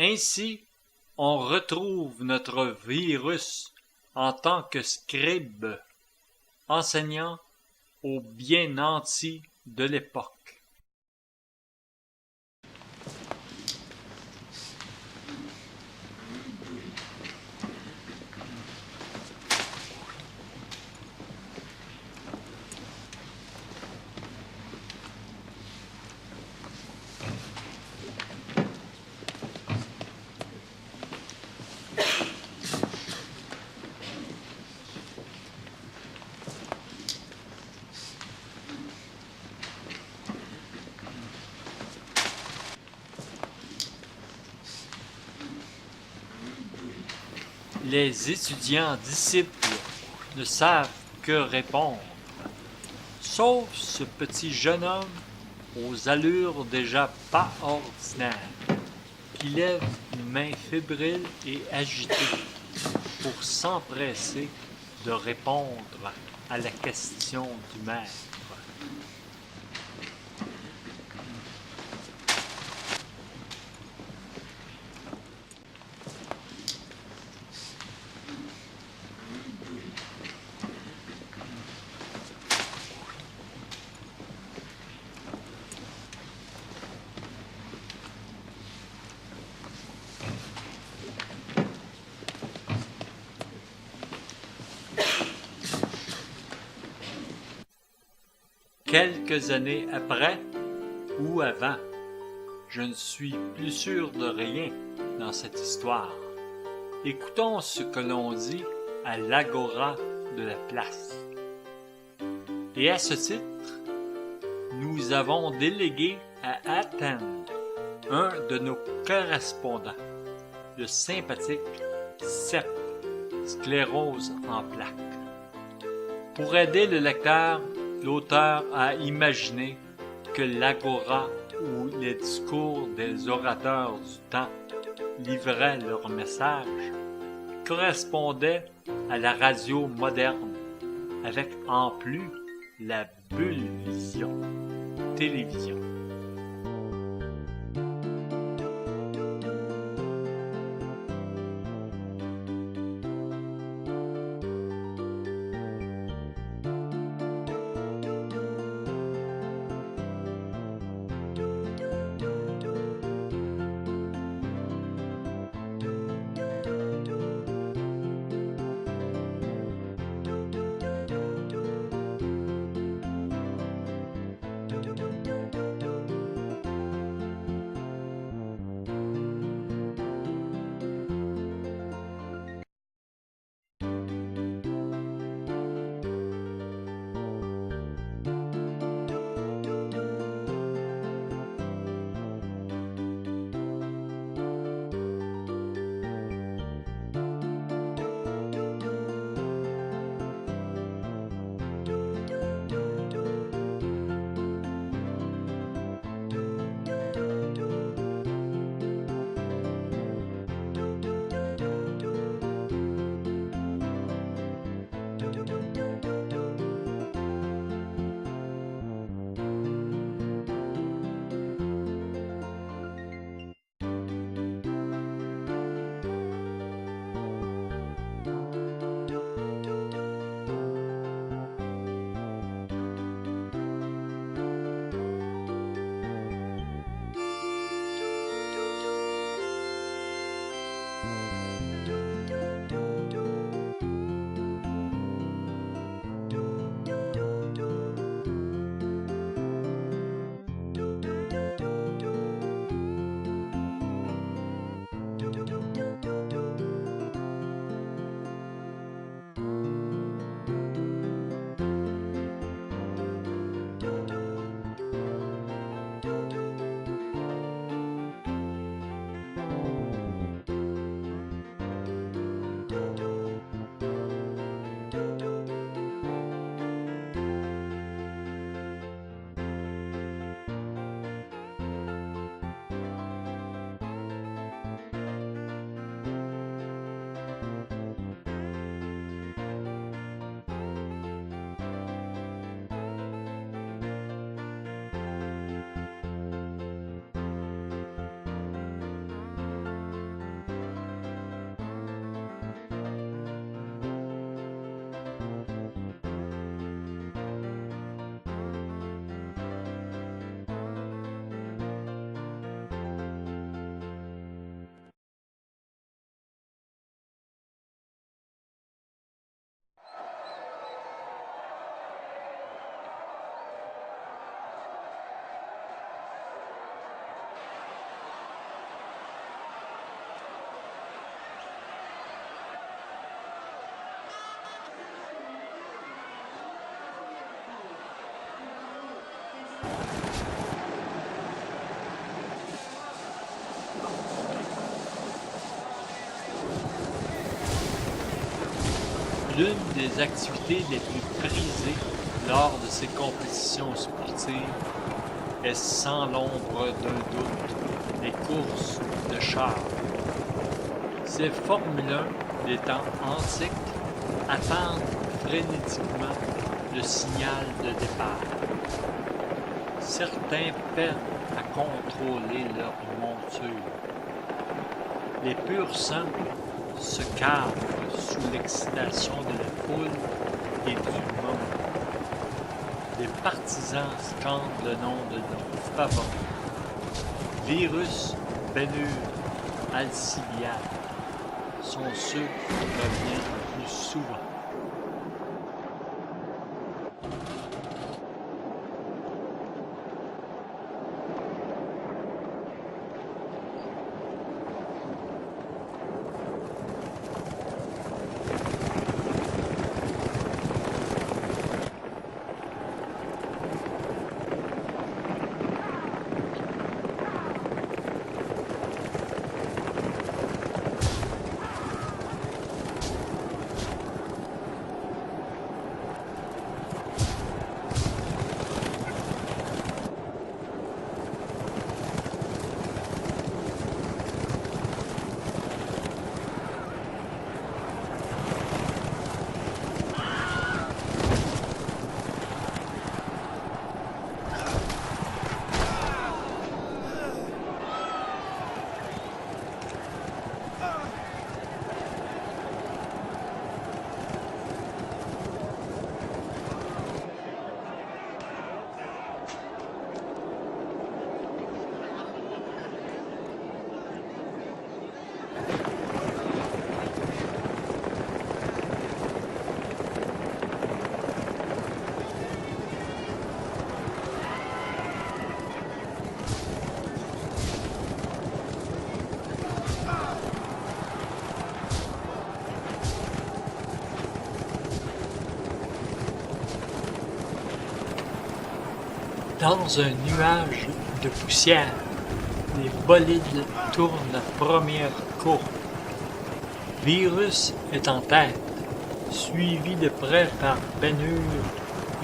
Ainsi, on retrouve notre virus en tant que scribe, enseignant aux bien nantis de l'époque. Les étudiants disciples ne savent que répondre, sauf ce petit jeune homme aux allures déjà pas ordinaires, qui lève une main fébrile et agitée pour s'empresser de répondre à la question du maître. Quelques années après ou avant, je ne suis plus sûr de rien dans cette histoire. Écoutons ce que l'on dit à l'agora de la place. Et à ce titre, nous avons délégué à Athènes un de nos correspondants, le sympathique Sepp, sclérose en plaques. Pour aider le lecteur, l'auteur a imaginé que l'agora où les discours des orateurs du temps livraient leur message correspondait à la radio moderne, avec en plus la bulle-vision, télévision. L'une des activités les plus prisées lors de ces compétitions sportives est sans l'ombre d'un doute les courses de chars. Ces Formule 1 des temps antiques attendent frénétiquement le signal de départ. Certains peinent à contrôler leur monture. Les purs sang se cabrent sous l'excitation de la foule et du moment. Les partisans scandent le nom de leurs favoris. Virus, Bénure, Alcibiade sont ceux qui reviennent le plus souvent. Dans un nuage de poussière, les bolides tournent la première courbe. Virus est en tête, suivi de près par Bénure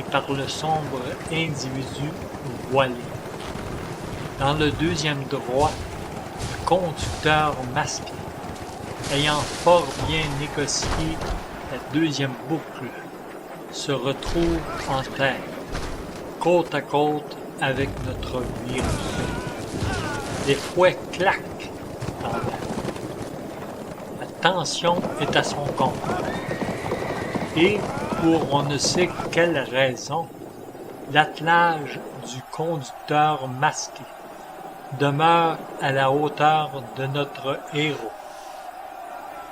et par le sombre individu voilé. Dans le deuxième droit, le conducteur masqué, ayant fort bien négocié la deuxième boucle, se retrouve en tête, côte à côte avec notre virus. Les fouets claquent en l'air. La tension est à son comble. Et, pour on ne sait quelle raison, l'attelage du conducteur masqué demeure à la hauteur de notre héros.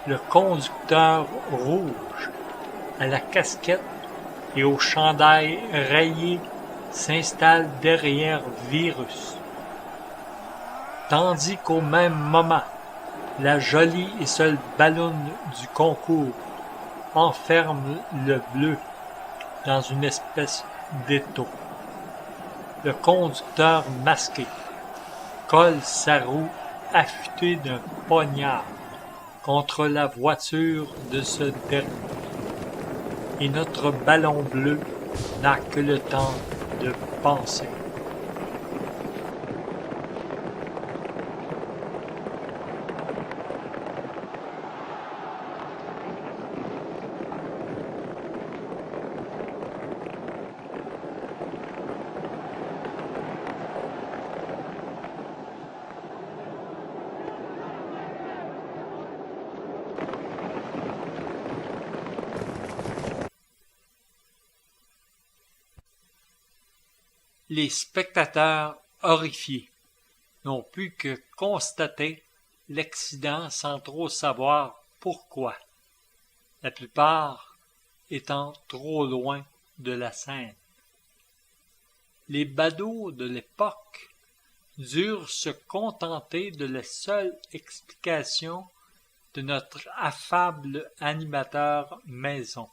Le conducteur rouge, à la casquette et au chandail rayé, s'installe derrière Virus. Tandis qu'au même moment, la jolie et seule balloune du concours enferme le bleu dans une espèce d'étau. Le conducteur masqué colle sa roue affûtée d'un poignard contre la voiture de ce dernier. Et notre ballon bleu n'a que le temps de penser. Les spectateurs, horrifiés, n'ont pu que constater l'accident sans trop savoir pourquoi, la plupart étant trop loin de la scène. Les badauds de l'époque durent se contenter de la seule explication de notre affable animateur maison.